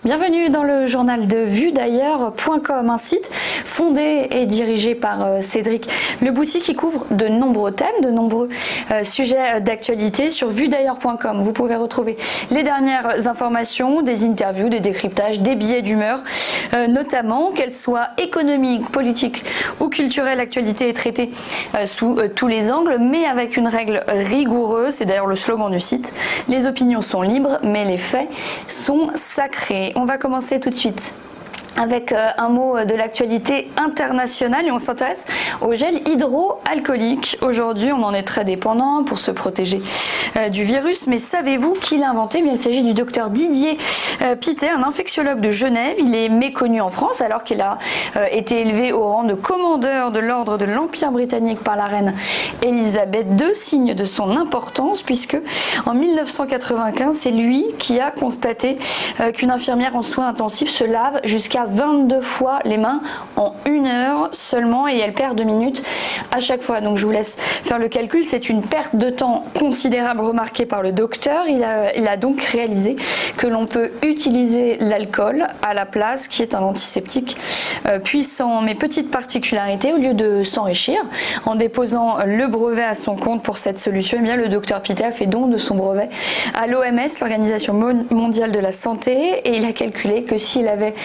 Bienvenue dans le journal de VueDailleurs.com, un site fondé et dirigé par Cédric Lebouty qui couvre de nombreux thèmes, de nombreux sujets d'actualité sur VueDailleurs.com. Vous pouvez retrouver les dernières informations, des interviews, des décryptages, des billets d'humeur, notamment qu'elles soient économiques, politiques ou culturelles. L'actualité est traitée sous tous les angles, mais avec une règle rigoureuse. C'est d'ailleurs le slogan du site. Les opinions sont libres, mais les faits sont sacrés. On va commencer tout de suite avec un mot de l'actualité internationale et on s'intéresse au gel hydroalcoolique. Aujourd'hui, on en est très dépendant pour se protéger du virus, mais savez-vous qui l'a inventé? Il s'agit du docteur Didier Pittet, un infectiologue de Genève. Il est méconnu en France alors qu'il a été élevé au rang de commandeur de l'ordre de l'Empire britannique par la reine Elisabeth II, signe de son importance puisque en 1995, c'est lui qui a constaté qu'une infirmière en soins intensifs se lave jusqu'à 22 fois les mains en 1 heure seulement et elle perd 2 minutes à chaque fois. Donc je vous laisse faire le calcul, c'est une perte de temps considérable remarquée par le docteur. Il a donc réalisé que l'on peut utiliser l'alcool à la place, qui est un antiseptique puissant. Mais petite particularité, au lieu de s'enrichir en déposant le brevet à son compte pour cette solution, eh bien le docteur Pittet a fait don de son brevet à l'OMS, l'Organisation mondiale de la santé, et il a calculé que s'il avait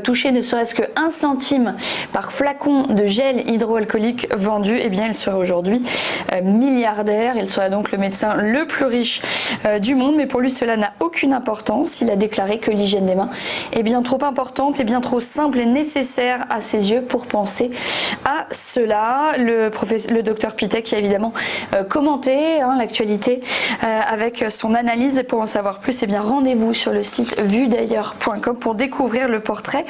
touché ne serait-ce que 1 centime par flacon de gel hydroalcoolique vendu, eh bien il serait aujourd'hui milliardaire. Il serait donc le médecin le plus riche du monde, mais pour lui cela n'a aucune importance. Il a déclaré que l'hygiène des mains est bien trop importante et bien trop simple et nécessaire à ses yeux pour penser à cela. Le docteur Pittet qui a évidemment commenté l'actualité avec son analyse, et pour en savoir plus, eh bien rendez-vous sur le site VueDailleurs.com pour découvrir le portrait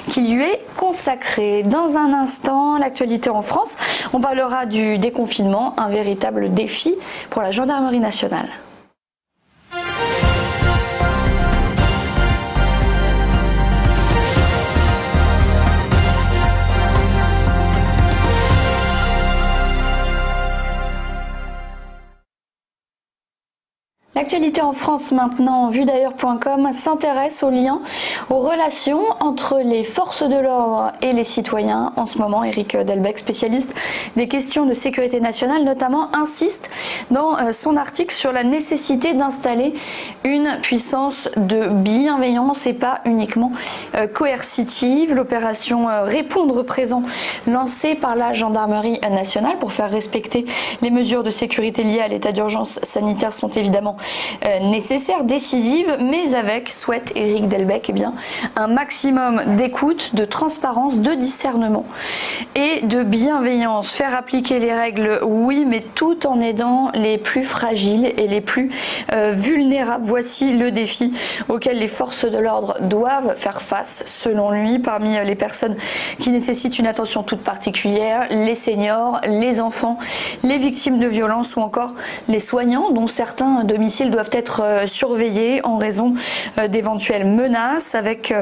qui lui est consacré. Dans un instant, l'actualité en France, on parlera du déconfinement, un véritable défi pour la gendarmerie nationale. L'actualité en France maintenant, VueDailleurs.com s'intéresse aux liens, aux relations entre les forces de l'ordre et les citoyens. En ce moment, Eric Delbecq, spécialiste des questions de sécurité nationale notamment, insiste dans son article sur la nécessité d'installer une puissance de bienveillance et pas uniquement coercitive. L'opération Répondre présent, lancée par la gendarmerie nationale pour faire respecter les mesures de sécurité liées à l'état d'urgence sanitaire, sont évidemment nécessaires, décisives, mais avec, souhaite Eric Delbecq, eh bien, un maximum d'écoute, de transparence, de discernement et de bienveillance. Faire appliquer les règles, oui, mais tout en aidant les plus fragiles et les plus vulnérables. Voici le défi auquel les forces de l'ordre doivent faire face, selon lui. Parmi les personnes qui nécessitent une attention toute particulière, les seniors, les enfants, les victimes de violences ou encore les soignants, dont certains domiciles doivent être surveillés en raison d'éventuelles menaces, avec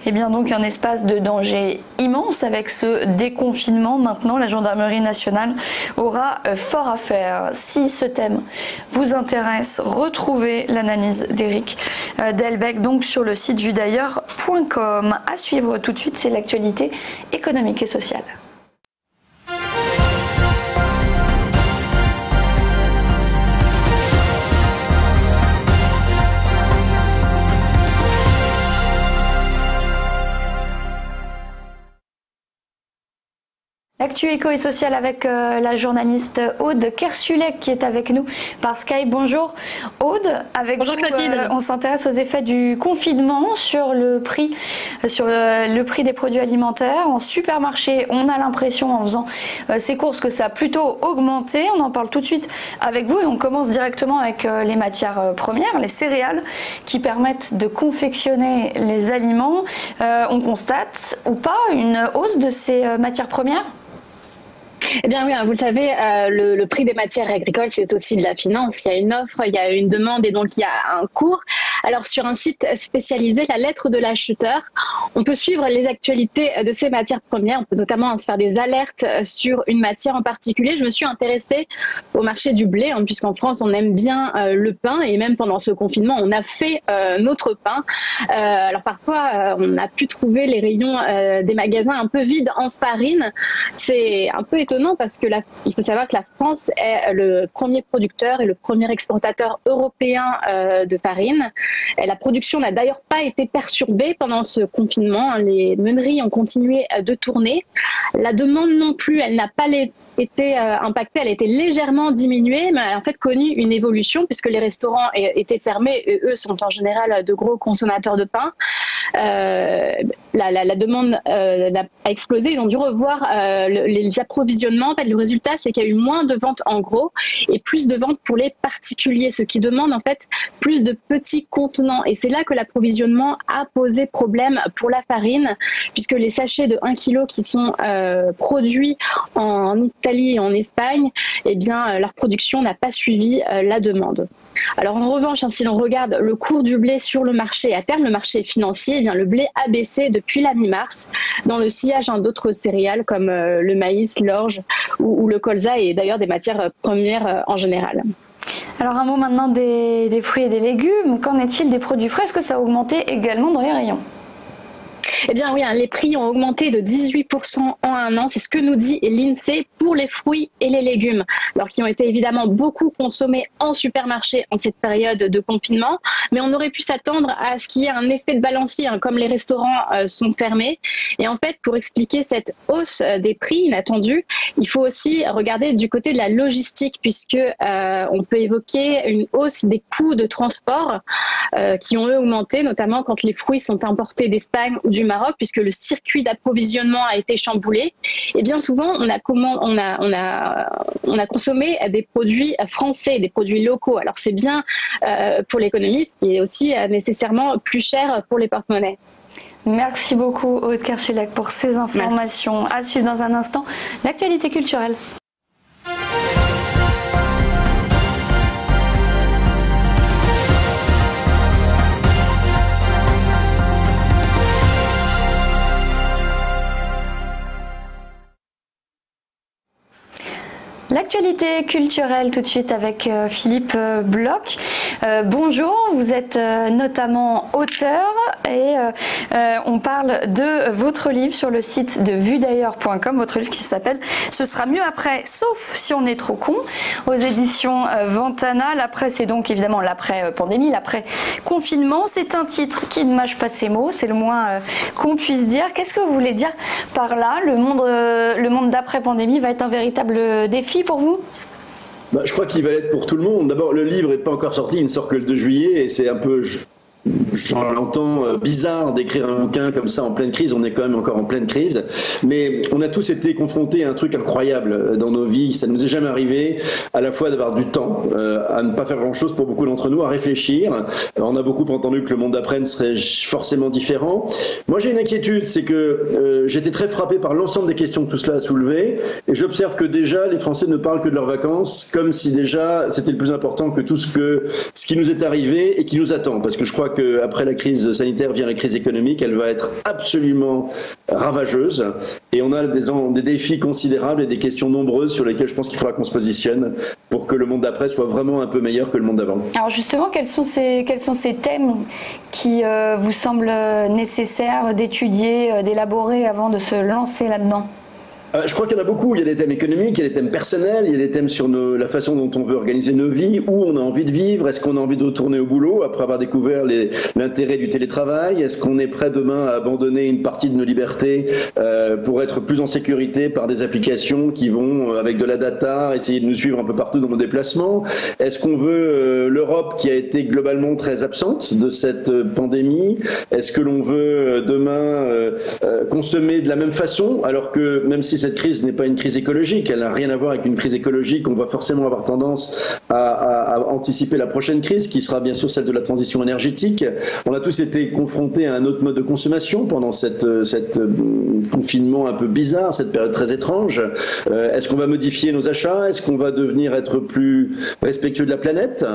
eh bien donc un espace de danger immense. Avec ce déconfinement maintenant, la gendarmerie nationale aura fort à faire. Si ce thème vous intéresse, retrouvez l'analyse d'Eric Delbecq donc sur le site VueDailleurs.com. À suivre tout de suite, c'est l'actualité économique et sociale. L'actu éco et sociale avec la journaliste Aude Kersulek qui est avec nous par Skype. Bonjour Aude. Bonjour Clotilde. On s'intéresse aux effets du confinement sur le prix des produits alimentaires. En supermarché, on a l'impression en faisant ces courses que ça a plutôt augmenté. On en parle tout de suite avec vous et on commence directement avec les matières premières, les céréales qui permettent de confectionner les aliments. On constate ou pas une hausse de ces matières premières ? Eh bien oui, vous le savez, le prix des matières agricoles, c'est aussi de la finance. Il y a une offre, il y a une demande et donc il y a un cours. Alors sur un site spécialisé, la lettre de l'acheteur, on peut suivre les actualités de ces matières premières. On peut notamment se faire des alertes sur une matière en particulier. Je me suis intéressée au marché du blé, hein, puisqu'en France, on aime bien le pain, et même pendant ce confinement, on a fait notre pain. Alors parfois, on a pu trouver les rayons des magasins un peu vides en farine. C'est un peu étonnant parce que il faut savoir que la France est le premier producteur et le premier exportateur européen de farine. Et la production n'a d'ailleurs pas été perturbée pendant ce confinement. Les meuneries ont continué de tourner. La demande non plus, elle n'a pas été impactée, elle a été légèrement diminuée, mais elle a en fait connu une évolution puisque les restaurants étaient fermés et eux sont en général de gros consommateurs de pain. La demande a explosé, ils ont dû revoir les approvisionnements. En fait, le résultat, c'est qu'il y a eu moins de ventes en gros et plus de ventes pour les particuliers, ce qui demande en fait plus de petits contenants. Et c'est là que l'approvisionnement a posé problème pour la farine, puisque les sachets de 1 kg qui sont produits en Italie et en Espagne, eh bien, leur production n'a pas suivi la demande. Alors en revanche, hein, si l'on regarde le cours du blé sur le marché à terme, le marché financier, eh bien, le blé a baissé depuis la mi-mars dans le sillage d'autres céréales comme le maïs, l'orge ou le colza et d'ailleurs des matières premières en général. Alors un mot maintenant des fruits et des légumes. Qu'en est-il des produits frais? Est-ce que ça a augmenté également dans les rayons? Eh bien oui, hein, les prix ont augmenté de 18% en un an, c'est ce que nous dit l'INSEE pour les fruits et les légumes, alors qui ont été évidemment beaucoup consommés en supermarché en cette période de confinement, mais on aurait pu s'attendre à ce qu'il y ait un effet de balancier, hein, comme les restaurants sont fermés. Et en fait, pour expliquer cette hausse des prix inattendus, il faut aussi regarder du côté de la logistique, puisque on peut évoquer une hausse des coûts de transport qui ont eux augmenté, notamment quand les fruits sont importés d'Espagne ou du Maroc, puisque le circuit d'approvisionnement a été chamboulé. Et bien souvent, on a consommé des produits français, des produits locaux. Alors c'est bien pour l'économie, ce qui est aussi nécessairement plus cher pour les porte-monnaies. Merci beaucoup Aude Kersulek pour ces informations. Merci. À suivre dans un instant, l'actualité culturelle. L'actualité culturelle tout de suite avec Philippe Bloch. Bonjour, vous êtes notamment auteur et on parle de votre livre sur le site de vuedailleurs.com, votre livre qui s'appelle « Ce sera mieux après, sauf si on est trop con » aux éditions Ventana. L'après, c'est donc évidemment l'après-pandémie, l'après-confinement. C'est un titre qui ne mâche pas ses mots, c'est le moins qu'on puisse dire. Qu'est-ce que vous voulez dire par là? Le monde d'après-pandémie va être un véritable défi pour vous? Je crois qu'il va l'être pour tout le monde. D'abord, le livre n'est pas encore sorti, il ne sort que le 2 juillet et c'est un peu... J'en entends bizarre d'écrire un bouquin comme ça en pleine crise, on est quand même encore en pleine crise, mais on a tous été confrontés à un truc incroyable dans nos vies, ça ne nous est jamais arrivé, à la fois d'avoir du temps, à ne pas faire grand chose pour beaucoup d'entre nous, à réfléchir. On a beaucoup entendu que le monde d'après serait forcément différent. Moi j'ai une inquiétude, c'est que j'étais très frappé par l'ensemble des questions que tout cela a soulevé, et j'observe que déjà les Français ne parlent que de leurs vacances, comme si déjà c'était le plus important que tout ce qui nous est arrivé et qui nous attend, parce que je crois qu'après la crise sanitaire vient la crise économique, elle va être absolument ravageuse et on a des défis considérables et des questions nombreuses sur lesquelles je pense qu'il faudra qu'on se positionne pour que le monde d'après soit vraiment un peu meilleur que le monde d'avant. Alors justement, quels sont ces thèmes qui vous semblent nécessaires d'étudier, d'élaborer avant de se lancer là-dedans ? Je crois qu'il y en a beaucoup. Il y a des thèmes économiques, il y a des thèmes personnels, il y a des thèmes sur la façon dont on veut organiser nos vies, où on a envie de vivre, est-ce qu'on a envie de retourner au boulot après avoir découvert l'intérêt du télétravail, est-ce qu'on est prêt demain à abandonner une partie de nos libertés pour être plus en sécurité par des applications qui vont, avec de la data, essayer de nous suivre un peu partout dans nos déplacements, est-ce qu'on veut l'Europe qui a été globalement très absente de cette pandémie, est-ce que l'on veut demain consommer de la même façon, alors que même si cette crise n'est pas une crise écologique, elle n'a rien à voir avec une crise écologique. On va forcément avoir tendance à anticiper la prochaine crise, qui sera bien sûr celle de la transition énergétique. On a tous été confrontés à un autre mode de consommation pendant cette confinement un peu bizarre, cette période très étrange. Est-ce qu'on va modifier nos achats? Est-ce qu'on va être plus respectueux de la planète?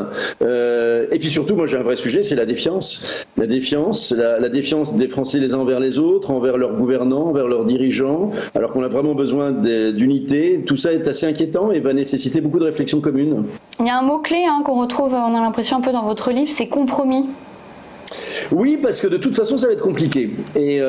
Et puis surtout, moi j'ai un vrai sujet, c'est la défiance. La défiance des Français les uns envers les autres, envers leurs gouvernants, envers leurs dirigeants, alors qu'on a vraiment besoin d'unité. Tout ça est assez inquiétant et va nécessiter beaucoup de réflexions communes. Il y a un mot-clé qu'on retrouve, on a l'impression un peu dans votre livre, c'est compromis. Oui, parce que de toute façon, ça va être compliqué. Et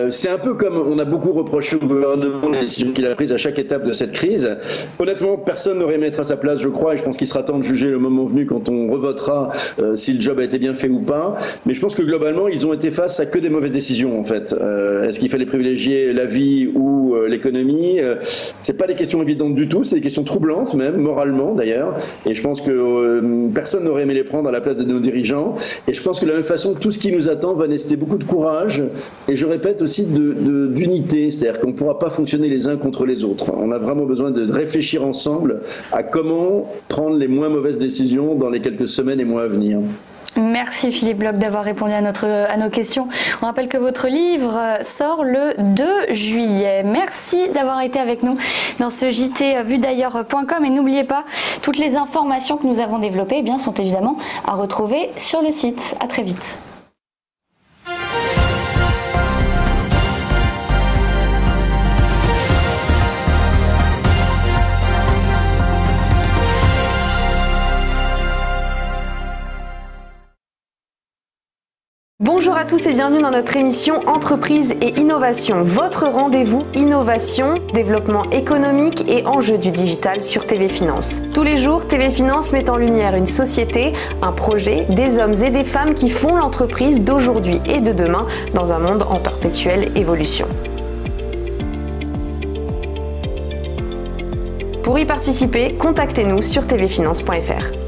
c'est un peu comme on a beaucoup reproché au gouvernement les décisions qu'il a prises à chaque étape de cette crise. Honnêtement, personne n'aurait aimé être à sa place, je crois, et je pense qu'il sera temps de juger le moment venu quand on revotera si le job a été bien fait ou pas. Mais je pense que globalement, ils ont été face à que des mauvaises décisions, en fait. Est-ce qu'il fallait privilégier la vie ou l'économie? C'est pas des questions évidentes du tout, c'est des questions troublantes même, moralement d'ailleurs. Et je pense que personne n'aurait aimé les prendre à la place de nos dirigeants. Et je pense que de la même façon, tout ce qui nous attend va nécessiter beaucoup de courage et je répète aussi d'unité, c'est-à-dire qu'on ne pourra pas fonctionner les uns contre les autres. On a vraiment besoin de réfléchir ensemble à comment prendre les moins mauvaises décisions dans les quelques semaines et mois à venir. Merci Philippe Bloch d'avoir répondu à nos questions. On rappelle que votre livre sort le 2 juillet. Merci d'avoir été avec nous dans ce JT vuedailleurs.com et n'oubliez pas, toutes les informations que nous avons développées sont évidemment à retrouver sur le site. À très vite. Bonjour à tous et bienvenue dans notre émission Entreprise et Innovation, votre rendez-vous innovation, développement économique et enjeux du digital sur TV Finance. Tous les jours, TV Finance met en lumière une société, un projet, des hommes et des femmes qui font l'entreprise d'aujourd'hui et de demain dans un monde en perpétuelle évolution. Pour y participer, contactez-nous sur tvfinance.fr.